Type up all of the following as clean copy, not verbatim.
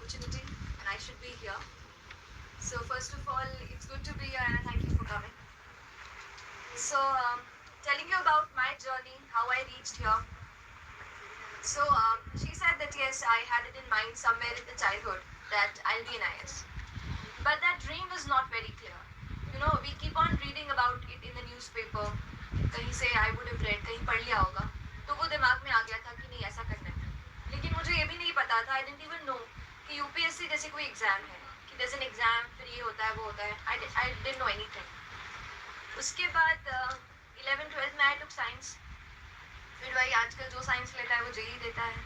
opportunity and I should be here. So first of all, it's good to be here and thank you for coming. So telling you about my journey, how I reached here. So she said that yes, I had it in mind somewhere in the childhood that I'll be an IS. But that dream was not very clear. You know, we keep on reading about it in the newspaper. कहीं से I would have read, कहीं पढ़ लिया होगा. तो वो दिमाग में आ गया था कि नहीं ऐसा करना है. लेकिन मुझे ये भी नहीं पता था, I didn't even know कि यूपीएससी जैसे कोई एग्जाम है, कि there's an exam, फिर ये होता है वो होता है. I didn't know anything. उसके बाद 11th-12th में I took science. फिर वही आजकल जो साइंस लेता है वो जेई देता है.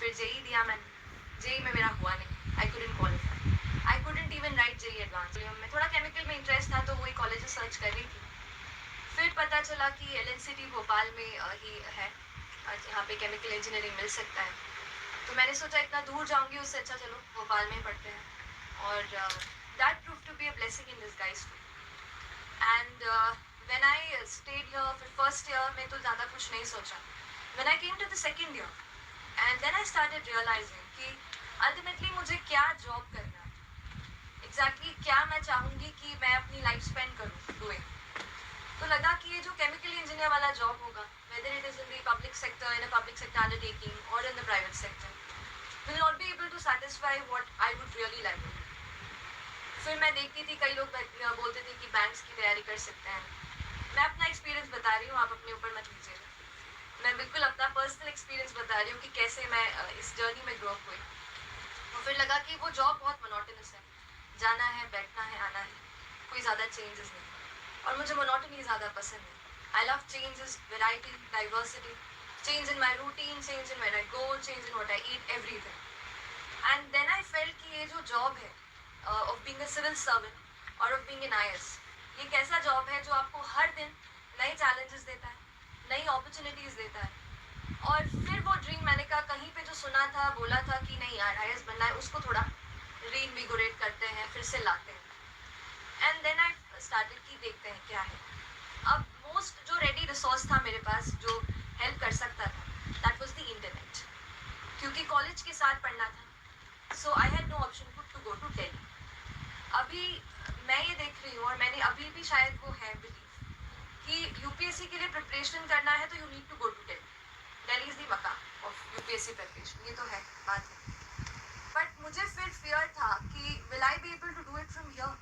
फिर जेई दिया मैंने. जेई में मेरा हुआ नहीं. I couldn't qualify. I couldn't even write JEE advance. मैं थोड़ा केमिकल में इंटरेस्ट था तो वही कॉलेजेस सर्च कर रही थी. फिर पता चला कि LNCT भोपाल में ही है, यहाँ पे केमिकल इंजीनियरिंग मिल सकता है. तो मैंने सोचा इतना दूर जाऊंगी उससे अच्छा चलो भोपाल में ही पढ़ते हैं. और that prove to be a blessing in disguise. And when I stayed here फिर फर्स्ट ईयर में तो ज़्यादा कुछ नहीं सोचा. When I came to the second year and then I started realising कि अल्टीमेटली मुझे क्या जॉब करना है, एग्जैक्टली क्या मैं चाहूँगी कि मैं अपनी लाइफ स्पेंड करूँ डूइंग. तो लगा कि ये जो केमिकल इंजीनियर वाला जॉब होगा, whether it is in the public sector, in a public sector undertaking or in the private sector, will not be able to satisfy what I would really like to do. फिर मैं देखती थी कई लोग बोलते थे कि बैंक्स की तैयारी कर सकते हैं. मैं अपना एक्सपीरियंस बता रही हूँ, आप अपने ऊपर मत लीजिएगा. मैं बिल्कुल अपना पर्सनल एक्सपीरियंस बता रही हूँ कि कैसे मैं इस जर्नी में ग्रो अप हुई. और फिर लगा कि वो जॉब बहुत मोनोटोनस है, जाना है बैठना है आना है, कोई ज़्यादा चेंजेस नहीं. और मुझे मोनोटनी ज़्यादा पसंद है. I love changes, variety, diversity. Change in my routine, change in where I go, change in what I eat, everything. And then I felt कि ये जो जॉब है of being a civil servant और of being an IAS, ये कैसा job है जो आपको हर दिन नए चैलेंजेस देता है, नई अपॉर्चुनिटीज़ देता है. और फिर वो ड्रीम मैंने कहा कहीं पे जो सुना था बोला था कि नहीं यार आईएएस बनना है, उसको थोड़ा रीइन्विगोरेट करते हैं, फिर से लाते हैं. एंड देन आई स्टार्टेड कि देखते हैं क्या है. अब मोस्ट जो रेडी रिसोर्स था मेरे पास जो हेल्प कर सकता था, दैट वाज द इंटरनेट. क्योंकि कॉलेज के साथ पढ़ना था, so I had no option to go to Delhi. अभी मैं ये देख रही हूँ और मैंने अभी भी शायद वो है बिलीव कि यूपीएससी के लिए प्रिपरेशन करना है तो you need to go to Delhi. Delhi is the Mecca of UPSC preparation, ये तो है बात है. बट मुझे फिर फियर था कि will I be able to do it from here.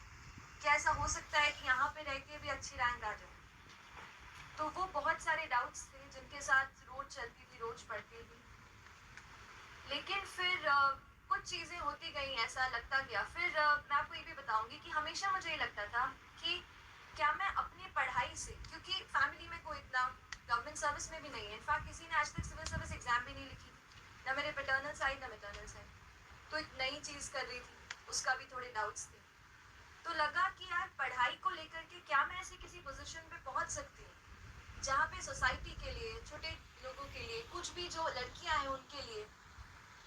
क्या ऐसा हो सकता है कि यहाँ पे रह के भी अच्छी रैंक आ जाए. तो वो बहुत सारे डाउट्स थे जिनके साथ रोज चलती थी, रोज पढ़ती थी. लेकिन फिर कुछ चीज़ें होती गई, ऐसा लगता गया. फिर मैं आपको ये भी बताऊंगी कि हमेशा मुझे ये लगता था कि क्या मैं अपनी पढ़ाई से, क्योंकि फैमिली में कोई इतना गवर्नमेंट सर्विस में भी नहीं है, इनफैक्ट किसी ने आज तक सिविल सर्विस एग्जाम भी नहीं लिखी थी, ना मेरे पैटर्नल साइड ना मैटर्नल साइड. तो एक नई चीज़ कर रही थी, उसका भी थोड़े डाउट्स थे. तो लगा कि यार पढ़ाई को लेकर के क्या मैं ऐसी किसी पोजीशन पे पहुंच सकती हूँ जहाँ पे सोसाइटी के लिए, छोटे लोगों के लिए, कुछ भी जो लड़कियां हैं उनके लिए,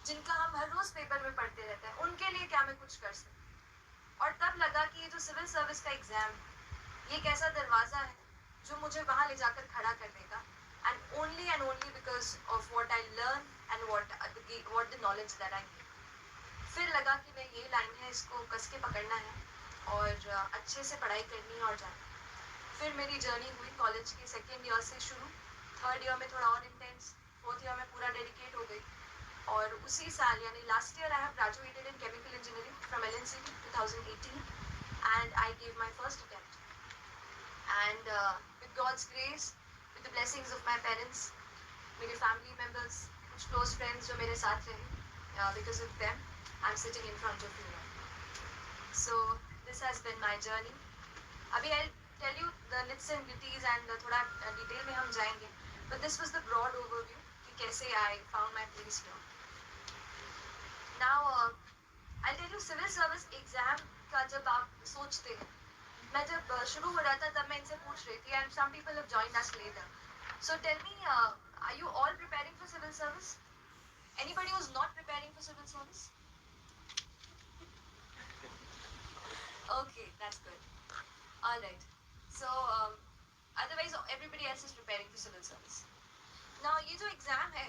जिनका हम हर रोज पेपर में पढ़ते रहते हैं, उनके लिए क्या मैं कुछ कर सकती. और तब लगा कि ये जो सिविल सर्विस का एग्जाम, ये एक ऐसा दरवाज़ा है जो मुझे वहाँ ले जाकर खड़ा कर देगा. And only because of what I learn and what the knowledge that I gain. फिर लगा कि नहीं ये लाइन है, इसको कस के पकड़ना है और अच्छे से पढ़ाई करनी है और जाना. फिर मेरी जर्नी हुई कॉलेज के सेकेंड ईयर से शुरू. थर्ड ईयर में थोड़ा और इंटेंस, फोर्थ ईयर में पूरा डेडिकेट हो गई. और उसी साल यानी last year I have graduated in chemical engineering from LNCT 2018 and I gave my first attempt. And with God's grace, with the blessings of my parents, मेरे फैमिली मेम्बर्स, कुछ क्लोज फ्रेंड्स जो मेरे साथ रहे, because of them I am sitting in front of you. So this has been my journey. अभी I'll tell you the nits and gritties and थोड़ा detail में हम जाएंगे. But this was the broad overview कि कैसे I found my place here. Now I'll tell you civil service exam का जब आप सोचते हैं, मैं जब शुरू हो रहा था तब मैं इनसे पूछ रही थी and some people have joined us later. So tell me, are you all preparing for civil service? Anybody who's not preparing for civil service? Okay, that's good. All right. So, otherwise everybody else is preparing for civil service. Now, ये जो exam है,